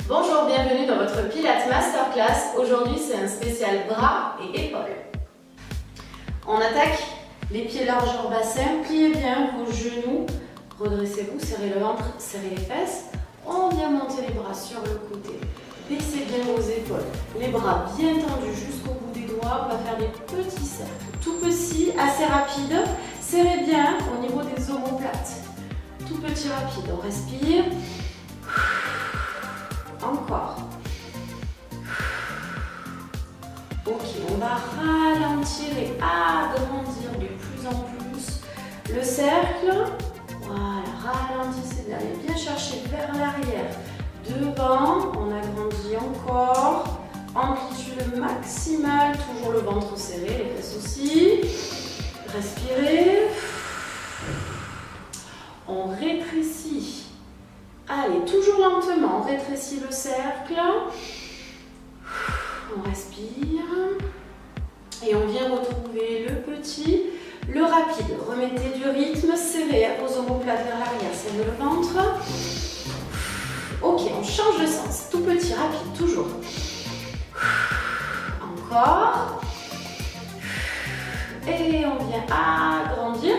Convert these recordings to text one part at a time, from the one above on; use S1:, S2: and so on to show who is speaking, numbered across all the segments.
S1: Bonjour, bienvenue dans votre Pilates Masterclass. Aujourd'hui, c'est un spécial bras et épaules. On attaque les pieds largeur bassin. Pliez bien vos genoux. Redressez-vous, serrez le ventre, serrez les fesses. On vient monter les bras sur le côté. Baissez bien vos épaules. Les bras bien tendus jusqu'au bout des doigts. On va faire des petits cercles. Tout petits, assez rapides. Serrez bien au niveau des omoplates. Tout petit, rapide. On respire. Encore. Ok, on va ralentir et agrandir de plus en plus le cercle. Voilà, ralentissez bien. Allez bien chercher vers l'arrière. Devant, on agrandit encore. Amplitude maximale, toujours le ventre serré, les fesses aussi. Respirez. On rétrécit. Allez, toujours lentement, on rétrécit le cercle. On respire. Et on vient retrouver le petit, le rapide. Remettez du rythme, serrez vos omoplates vers l'arrière, serrez le ventre. Ok, on change de sens. Tout petit, rapide, toujours. Encore. Et on vient agrandir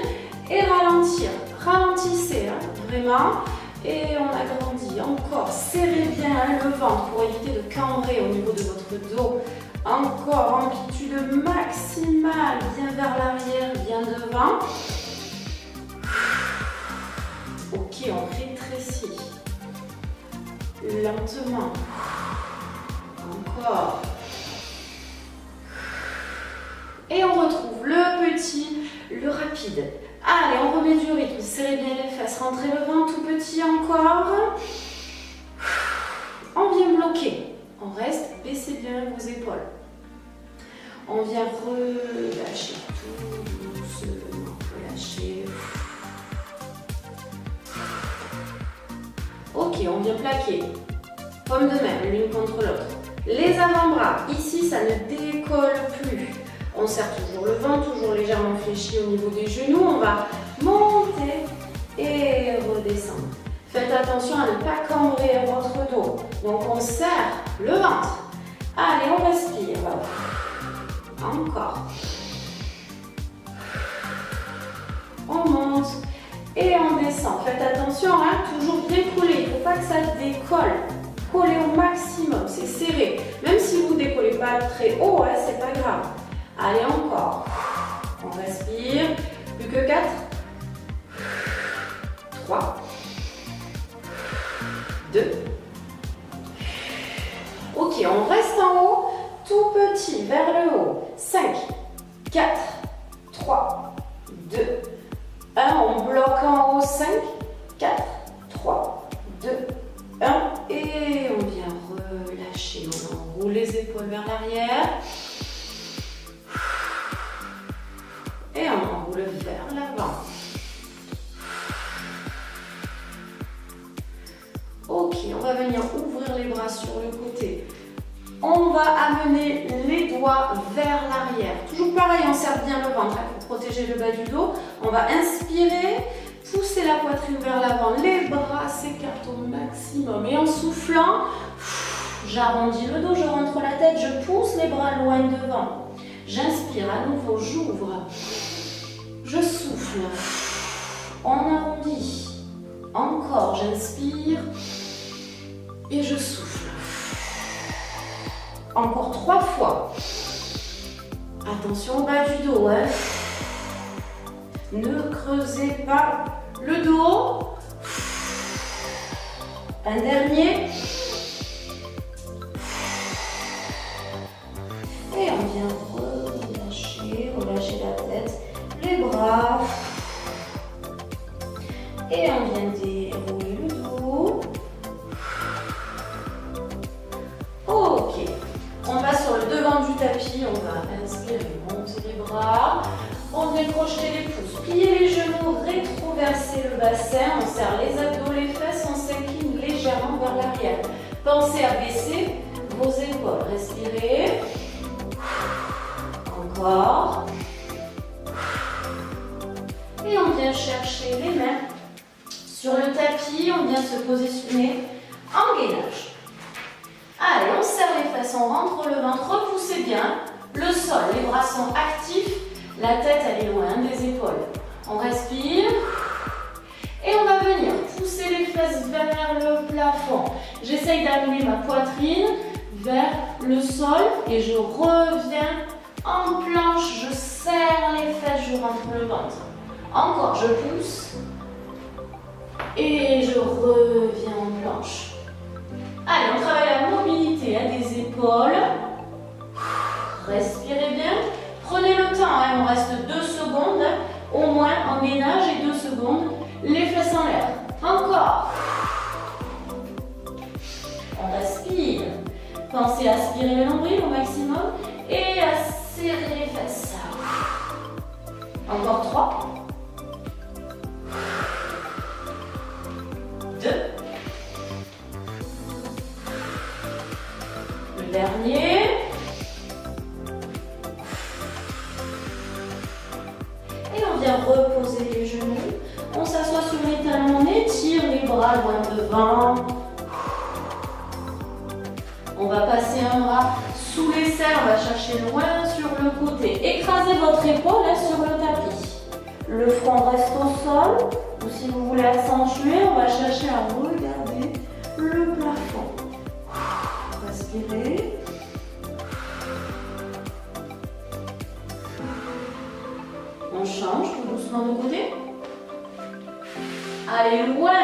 S1: et ralentir. Ralentissez, hein, vraiment. Et on agrandit encore, serrez bien le ventre pour éviter de cambrer au niveau de votre dos. Encore, amplitude maximale, bien vers l'arrière, bien devant. Ok, on rétrécit. Lentement. Encore. Et on retrouve le petit, le rapide. Allez, on remet du rythme, serrez bien les fesses, rentrez le ventre tout petit encore. On vient bloquer, on reste, baissez bien vos épaules. On vient relâcher tout doucement, relâcher. Ok, on vient plaquer, paume de main, l'une contre l'autre. Les avant-bras, ici ça ne décolle plus. On serre toujours le ventre, toujours légèrement fléchi au niveau des genoux. On va monter et redescendre. Faites attention à ne pas cambrer votre dos. Donc on serre le ventre. Allez, on respire. Encore. On monte et on descend. Faites attention, hein, toujours bien collé. Il ne faut pas que ça décolle. Collez au maximum, c'est serré. Même si vous ne décollez pas très haut, hein, c'est pas grave. Allez, encore. On respire. Plus que 4. 3. 2. Ok, on reste en haut. Tout petit, vers le haut. 5, 4, 3, 2, 1. On bloque en haut. 5, 4, 3, 2, 1. Et on vient relâcher. On enroule les épaules vers l'arrière. Et on enroule vers l'avant. Ok, on va venir ouvrir les bras sur le côté. On va amener les doigts vers l'arrière. Toujours pareil, on serre bien le ventre pour protéger le bas du dos. On va inspirer, pousser la poitrine vers l'avant. Les bras s'écartent au maximum. Et en soufflant, j'arrondis le dos, je rentre la tête, je pousse les bras loin devant. J'inspire à nouveau, j'ouvre. Je souffle. On arrondit. Encore, j'inspire. Et je souffle. Encore 3 fois. Attention au bas du dos. Hein. Ne creusez pas le dos. Un dernier. Et on vient relâcher la tête, les bras. Et on vient dérouler le dos. Ok. On va sur le devant du tapis. On va inspirer, monter les bras. On vient crocheter les pouces, plier les genoux, rétroverser le bassin. On serre les abdos, les fesses. On s'incline légèrement vers l'arrière. Pensez à baisser vos épaules. Respirez. Encore. Et on vient chercher les mains sur le tapis. On vient se positionner en gainage. Allez, on serre les fesses, on rentre le ventre, repoussez bien. Le sol, les bras sont actifs, la tête elle est loin des épaules. On respire et on va venir pousser les fesses vers le plafond. J'essaye d'amener ma poitrine vers le sol et je reviens en planche, je serre les fesses, je rentre le ventre. Encore, je pousse et je reviens en planche. Allez, on travaille la mobilité des épaules. Respirez bien. Prenez le temps, on reste 2 secondes. Au moins en gainage et 2 secondes. Les fesses en l'air. Encore. On respire. Pensez à aspirer le nombril au maximum et à serrer les fesses. Encore 3. 2. Le dernier. Et on vient reposer les genoux. On s'assoit sur les talons, on étire les bras loin devant. On va passer un bras sous les selles, on va chercher loin sur le côté. Écrasez votre épaule sur le tapis. Le front reste au sol. Ou si vous voulez accentuer, on va chercher à regarder le plafond. Respirez. On change tout doucement de côté. Allez loin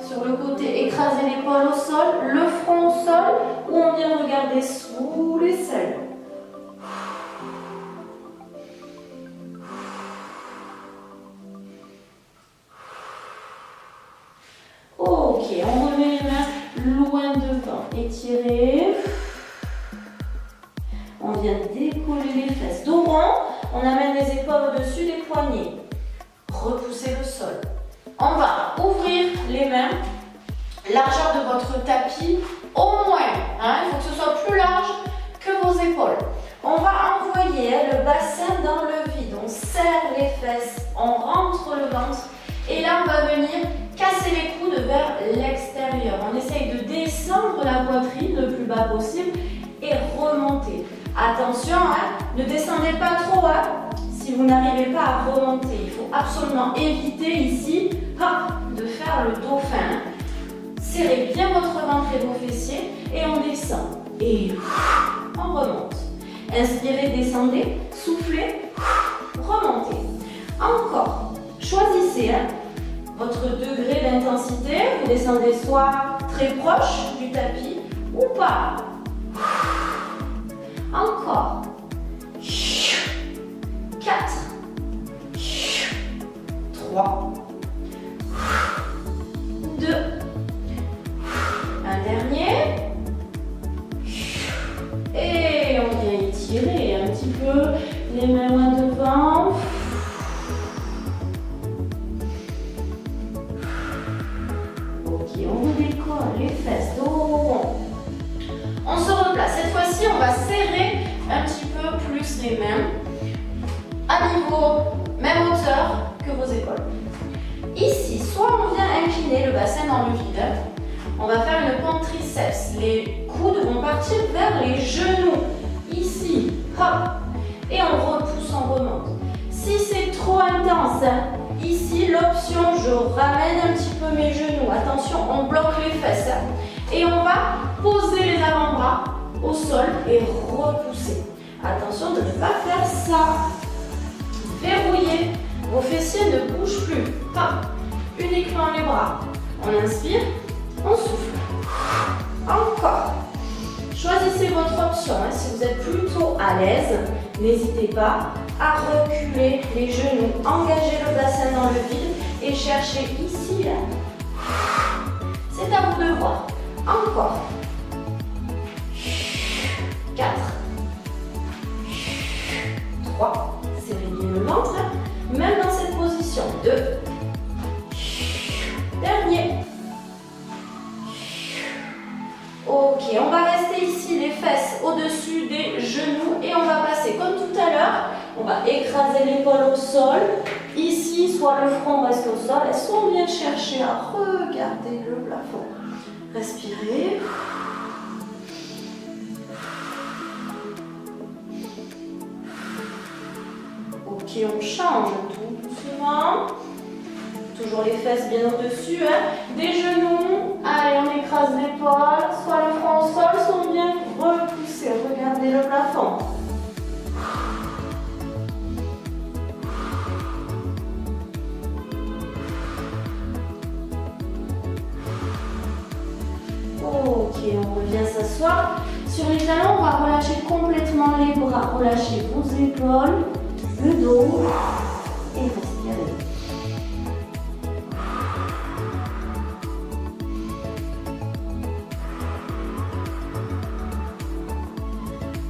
S1: sur le côté, écrasez l'épaule au sol, le front au sol, ou on vient regarder sous les selles. Ok, on remet les mains loin devant, étirez. On vient décoller les fesses. Dos rond, on amène les épaules au-dessus des poignets. Repoussez le sol. On va ouvrir les mains, largeur de votre tapis, au moins. Il faut que ce soit plus large que vos épaules. On va envoyer le bassin dans le vide. On serre les fesses, on rentre le ventre. Et là, on va venir casser les coudes vers l'extérieur. On essaye de descendre la poitrine le plus bas possible et remonter. Attention, ne descendez pas trop. Si vous n'arrivez pas à remonter, il faut absolument éviter ici de faire le dauphin. Serrez bien votre ventre et vos fessiers et on descend. Et on remonte. Inspirez, descendez, soufflez, remontez. Encore. Choisissez votre degré d'intensité. Vous descendez soit très proche du tapis ou pas. Encore. 4. 3. 2. Un dernier. Et on vient étirer un petit peu les mains loin devant. Ok, on redécolle les fesses, dos rond. On se replace. Cette fois-ci, on va serrer un petit peu plus les mains à niveau, même hauteur que vos épaules. Ici, soit on vient incliner le bassin dans le vide, on va faire une pompe triceps. Les coudes vont partir vers les genoux. Ici, hop, et on repousse, on remonte. Si c'est trop intense, ici l'option, je ramène un petit peu mes genoux. Attention, on bloque les fesses. Et on va poser les avant-bras au sol et repousser. Attention de ne pas faire ça. Verrouillez. Vos fessiers ne bougent plus. Hop. Uniquement les bras. On inspire, on souffle. Encore. Choisissez votre option. Si vous êtes plutôt à l'aise, n'hésitez pas à reculer les genoux. Engagez le bassin dans le vide et cherchez ici. C'est à vous de voir. Encore. 4. 3. Serrez bien le ventre. Même dans cette position. 2. Dernier. Ok, on va rester ici les fesses au-dessus des genoux et on va passer comme tout à l'heure. On va écraser l'épaule au sol. Ici, soit le front reste au sol, soit on vient chercher à regarder le plafond. Respirez. Ok, on change tout doucement. Toujours les fesses bien au-dessus, hein. Des genoux. Allez, on écrase l'épaule. Soit le front au sol, sont bien repoussés. Regardez le plafond. Ok, on revient s'asseoir. Sur les talons, on va relâcher complètement les bras. Relâchez vos épaules, le dos et respirez.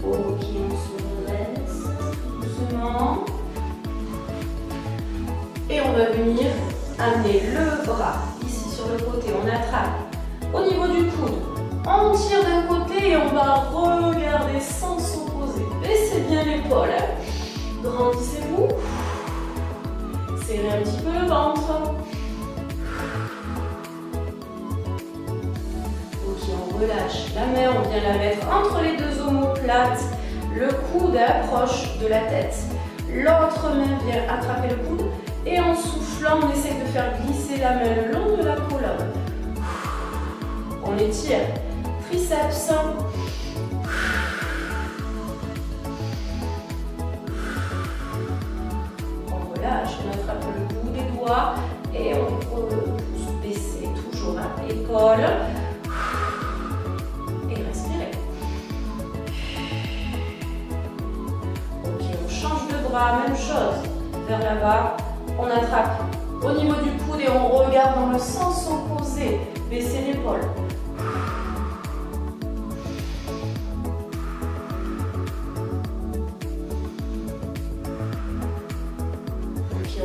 S1: Ok, on se redresse doucement. Et on va venir amener le bras ici sur le côté. On attrape au niveau du coude. On tire d'un côté et on va regarder sans s'opposer. Baissez bien l'épaule. Grandissez-vous. Serrez un petit peu le ventre. Ok, on relâche la main, on vient la mettre entre les deux omoplates. Le coude approche de la tête. L'autre main vient attraper le coude. Et en soufflant, on essaie de faire glisser la main le long de la colonne. On étire. Triceps. On relâche, on attrape le bout des doigts et on repousse, baisser toujours à l'épaule. Et respirez. Ok, on change de bras, même chose. Vers là-bas, on attrape au niveau du coude et on regarde dans le sens opposé. Baissez l'épaule.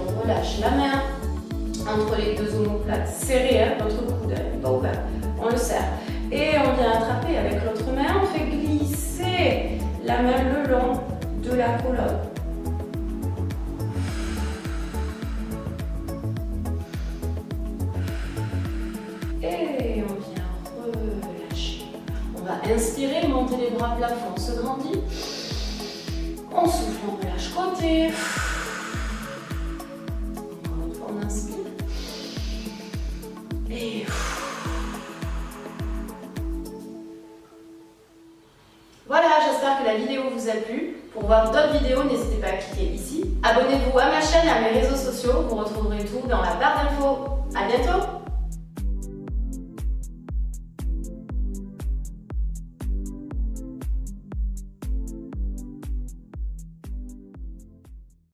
S1: On relâche la main entre les deux omoplates, serrez votre coude, n'est pas ouvert, on le serre. Et on vient attraper avec l'autre main, on fait glisser la main le long de la colonne. Et on vient relâcher. On va inspirer, monter les bras plafond, on se grandit. On souffle, on relâche côté. On inspire. Et voilà, j'espère que la vidéo vous a plu. Pour voir d'autres vidéos, n'hésitez pas à cliquer ici. Abonnez-vous à ma chaîne et à mes réseaux sociaux. Vous retrouverez tout dans la barre d'infos. À bientôt!